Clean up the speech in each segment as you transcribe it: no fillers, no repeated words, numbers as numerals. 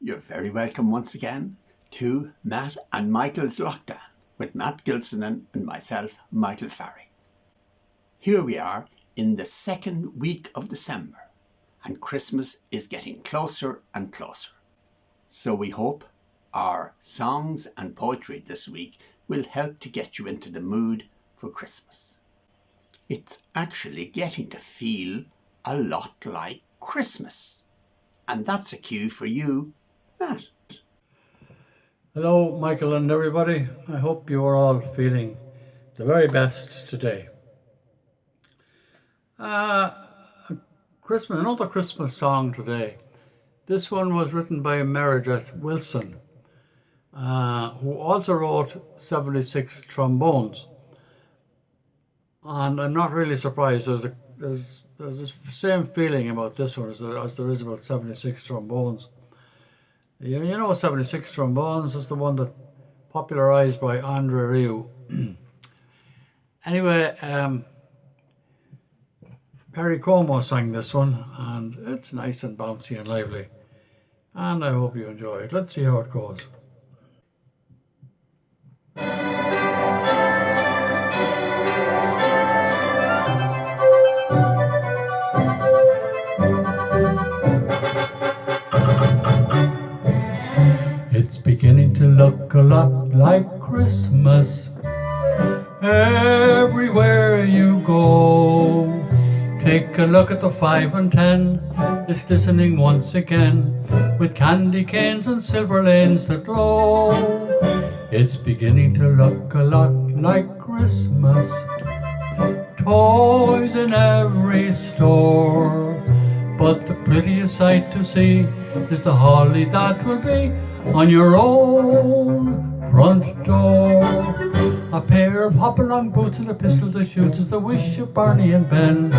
You're very welcome once again to Matt and Michael's Lockdown with Matt Gilsenan and myself, Michael Farry. Here we are in the second week of December and Christmas is getting closer and closer. So we hope our songs and poetry this week will help to get you into the mood for Christmas. It's actually getting to feel a lot like Christmas. And that's a cue for you, Matt. Hello, Michael and everybody. I hope you are all feeling the very best today. Another Christmas song today. This one was written by Meredith Wilson, who also wrote 76 Trombones. And I'm not really surprised. There's the same feeling about this one as there is about 76 Trombones. You know 76 Trombones is the one that popularized by Andre Rieu. Anyway, Perry Como sang this one, and it's nice and bouncy and lively. And I hope you enjoy it. Let's see how it goes. It's beginning to look a lot like Christmas everywhere you go. Take a look at the 5 and 10, it's glistening once again with candy canes and silver lanes that glow. It's beginning to look a lot like Christmas, toys in every store. But the prettiest sight to see is the holly that will be on your own front door. A pair of hop-along boots and a pistol that shoots is the wish of Barney and Ben.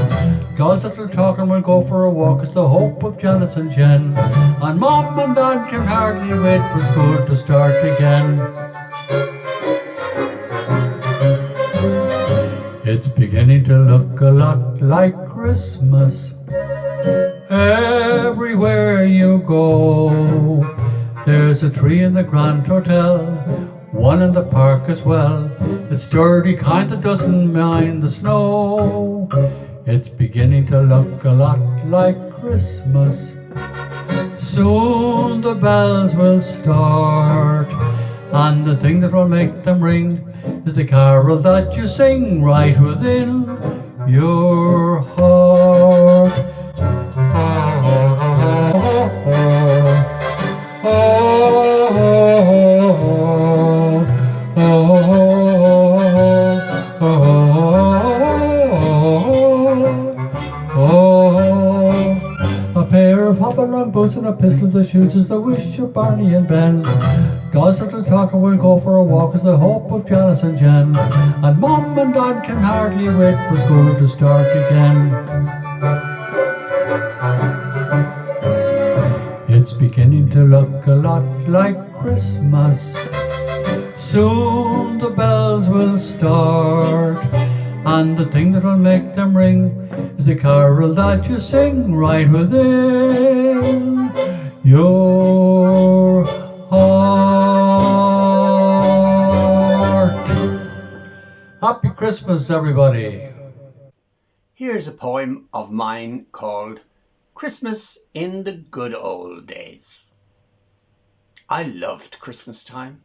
God's little talk and we'll go for a walk is the hope of Janice and Jen. And Mom and Dad can hardly wait for school to start again. It's beginning to look a lot like Christmas everywhere you go. There's a tree in the Grand Hotel, one in the park as well. It's sturdy kind that doesn't mind the snow. It's beginning to look a lot like Christmas. Soon the bells will start, and the thing that will make them ring is the carol that you sing right within your heart. A pair of hop-along boots and a pistol that shoots is the wish of Barney and Ben. God's little talk and we'll go for a walk is the hope of Janice and Jen. And Mom and Dad can hardly wait for school to start again. It's beginning to look a lot like Christmas. Soon the bells will start, and the thing that will make them ring is the carol that you sing right within your heart. Happy Christmas, everybody. Here's a poem of mine called Christmas in the Good Old Days. I loved Christmas time,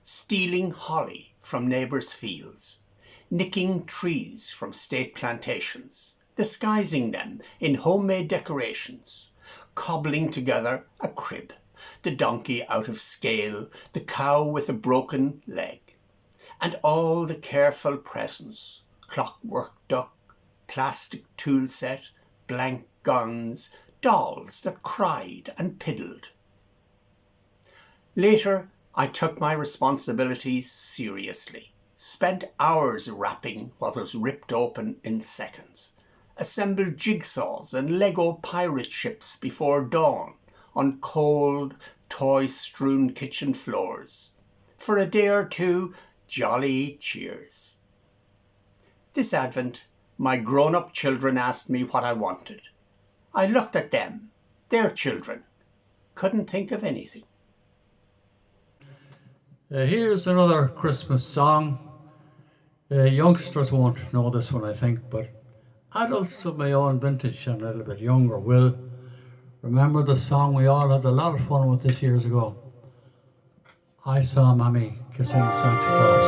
stealing holly from neighbours' fields, nicking trees from state plantations, disguising them in homemade decorations, cobbling together a crib, the donkey out of scale, the cow with a broken leg, and all the careful presents, clockwork duck, plastic tool set, blank guns, dolls that cried and piddled. Later, I took my responsibilities seriously, spent hours wrapping what was ripped open in seconds, assembled jigsaws and Lego pirate ships before dawn on cold, toy-strewn kitchen floors. For a day or two, jolly cheers. This Advent, my grown-up children asked me what I wanted. I looked at them, their children, couldn't think of anything. Here's another Christmas song. Youngsters won't know this one, I think, but adults of my own vintage and a little bit younger will remember the song we all had a lot of fun with this years ago. I saw Mammy kissing Santa Claus.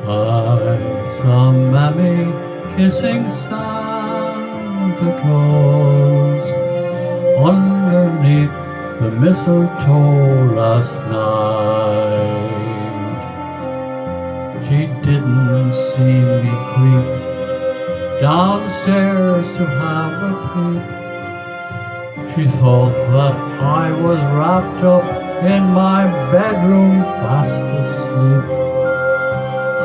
I saw Mammy kissing Santa Claus underneath the mistletoe last night. She didn't see me creep down the stairs to have a peep. She thought that I was wrapped up in my bedroom fast asleep.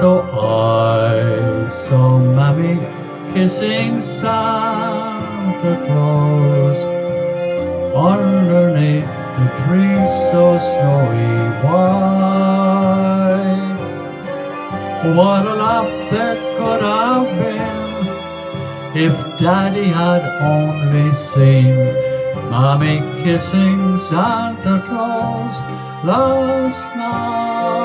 So I saw Mammy kissing Santa Claus underneath the tree so snowy white. What a laugh there could have been if Daddy had only seen Mammy kissing Santa Claus last night.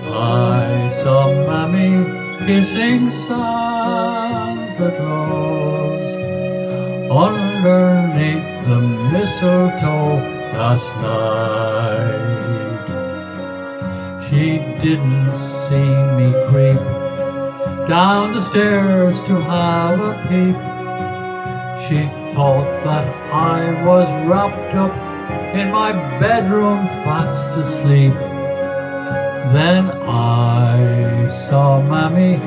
I saw Mammy kissing Santa Claus underneath the mistletoe last night. She didn't see me creep down the stairs to have a peep. She thought that I was wrapped up in my bedroom fast asleep. Then I saw Mammy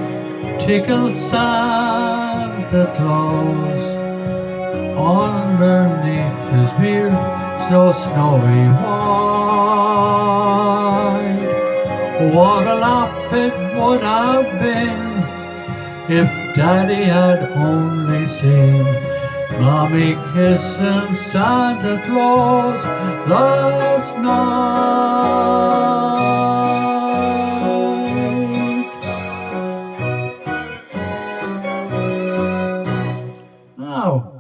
tickle Santa Claus underneath his beard so snowy white. What a laugh it would have been if Daddy had only seen Mommy kissing Santa Claus last night. Now,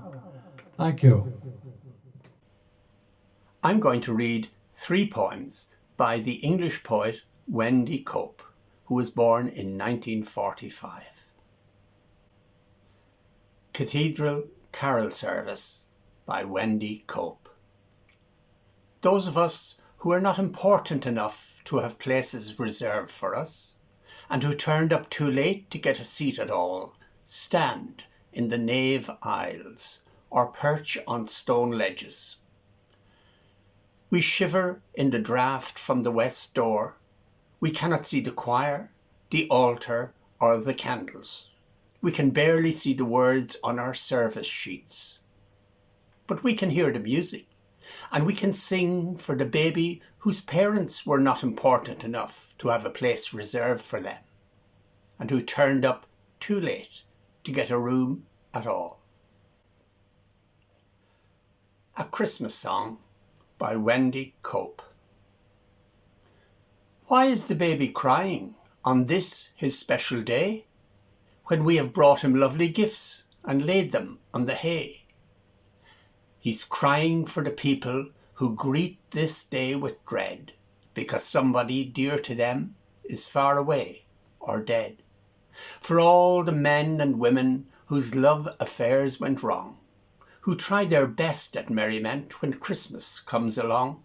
thank you. I'm going to read 3 poems by the English poet Wendy Cope, who was born in 1945. Cathedral Carol Service by Wendy Cope. Those of us who are not important enough to have places reserved for us, and who turned up too late to get a seat at all, stand in the nave aisles or perch on stone ledges. We shiver in the draught from the west door. We cannot see the choir, the altar, or the candles. We can barely see the words on our service sheets. But we can hear the music, and we can sing for the baby whose parents were not important enough to have a place reserved for them, and who turned up too late to get a room at all. A Christmas Song by Wendy Cope. Why is the baby crying on this his special day, when we have brought him lovely gifts and laid them on the hay? He's crying for the people who greet this day with dread, because somebody dear to them is far away or dead. For all the men and women whose love affairs went wrong, who try their best at merriment when Christmas comes along.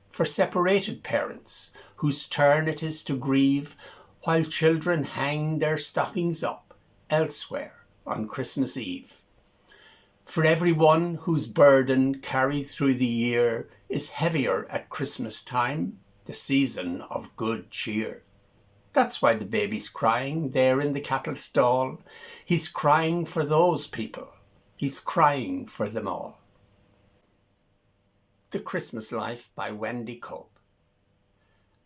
For separated parents whose turn it is to grieve while children hang their stockings up elsewhere on Christmas Eve. For everyone whose burden carried through the year is heavier at Christmas time, the season of good cheer. That's why the baby's crying there in the cattle stall. He's crying for those people. He's crying for them all. The Christmas Life by Wendy Cope.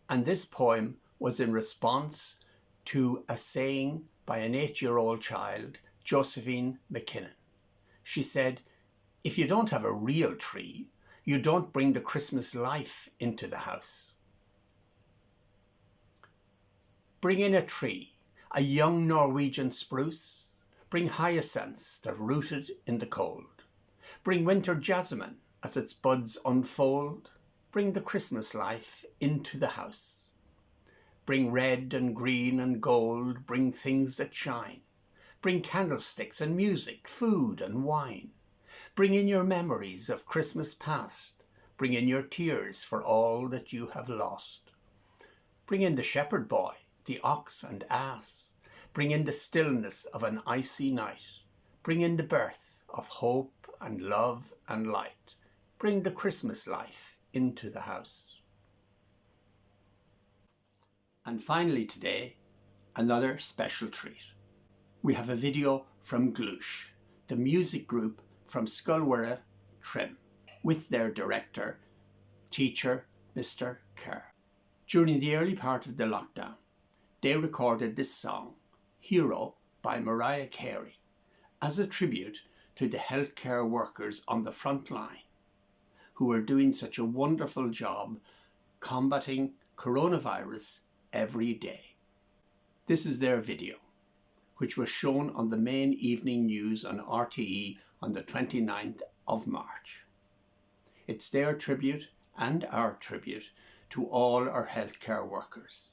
And this poem was in response to a saying by an 8-year-old child, Josephine McKinnon. She said, "If you don't have a real tree, you don't bring the Christmas life into the house." Bring in a tree, a young Norwegian spruce. Bring hyacinths that rooted in the cold. Bring winter jasmine as its buds unfold. Bring the Christmas life into the house. Bring red and green and gold, bring things that shine. Bring candlesticks and music, food and wine. Bring in your memories of Christmas past. Bring in your tears for all that you have lost. Bring in the shepherd boy, the ox and ass. Bring in the stillness of an icy night. Bring in the birth of hope and love and light. Bring the Christmas life into the house. And finally today, another special treat. We have a video from Glush, the music group from Sculwera, Trim, with their director, teacher, Mr. Kerr. During the early part of the lockdown, they recorded this song, Hero by Mariah Carey, as a tribute to the healthcare workers on the front line who are doing such a wonderful job combating coronavirus every day. This is their video, which was shown on the main evening news on RTE on the 29th of March. It's their tribute and our tribute to all our healthcare workers.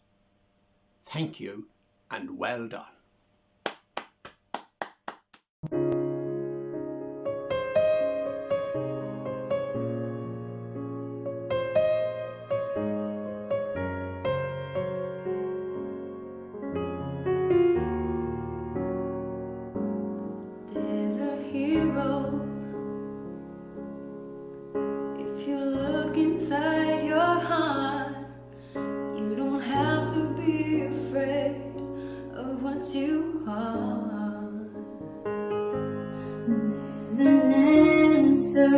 Thank you and well done. There's a hero. If you look inside your heart, you don't have to be afraid of what you are. There's an answer.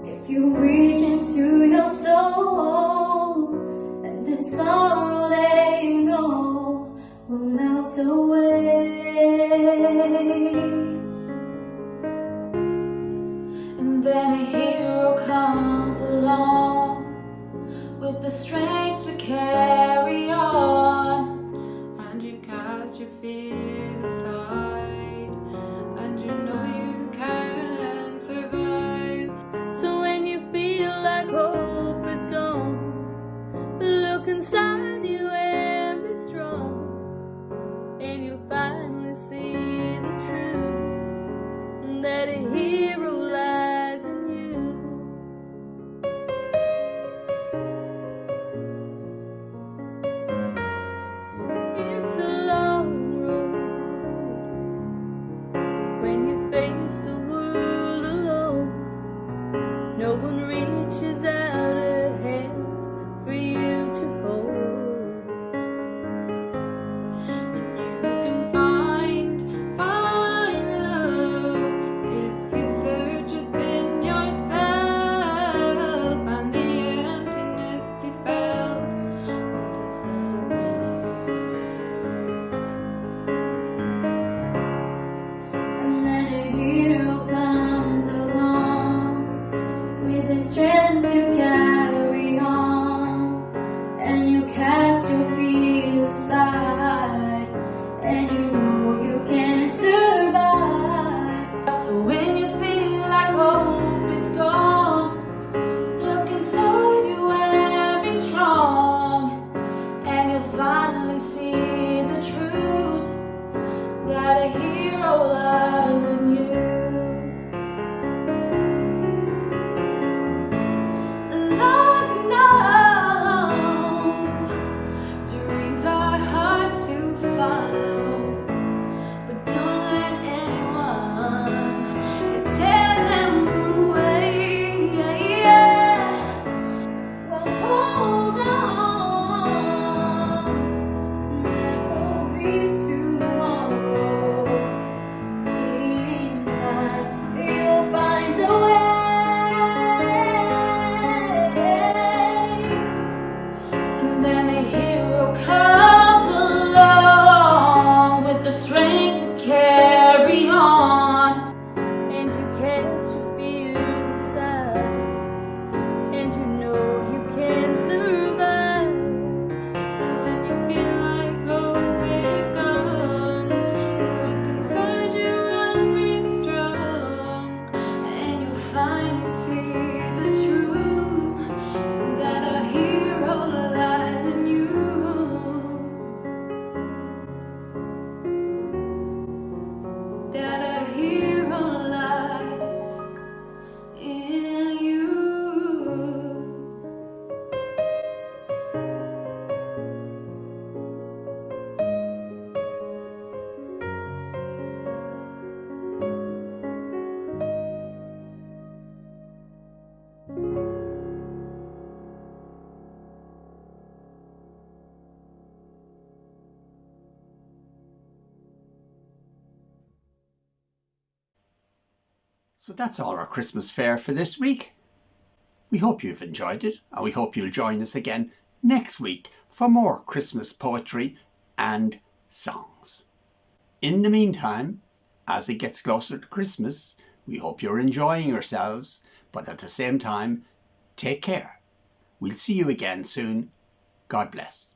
If you reach into your soul, and the sorrow that you know will melt away. And then a hero comes along with the strength to carry on, and you cast your fears aside, and you know you can survive. So when you feel like hope is gone, look inside you and be strong, and you'll finally see the truth, that a hero lies in you. It's a long road when you face the world alone. No one reaches out a hand for you to hold. And you can find love if you search within yourself, and the emptiness you felt will disappear. And then a hero comes along with the strength to carry on, and you cast your fears aside, and you know you can survive. So when you feel like hope is gone, look inside you and be strong, and you'll finally see the truth, that a hero lies in you. Lord knows dreams are hard to follow, but don't let anyone tear them away. Well, hold on, there will be tomorrow. Meantime, you'll find a way. And then a hero comes along with the strength to carry on, and you cast your fears aside, and you know you can survive. So that a hero lies in you. So that's all our Christmas fare for this week. We hope you've enjoyed it, and we hope you'll join us again next week for more Christmas poetry and songs. In the meantime, as it gets closer to Christmas, we hope you're enjoying yourselves, but at the same time, take care. We'll see you again soon. God bless.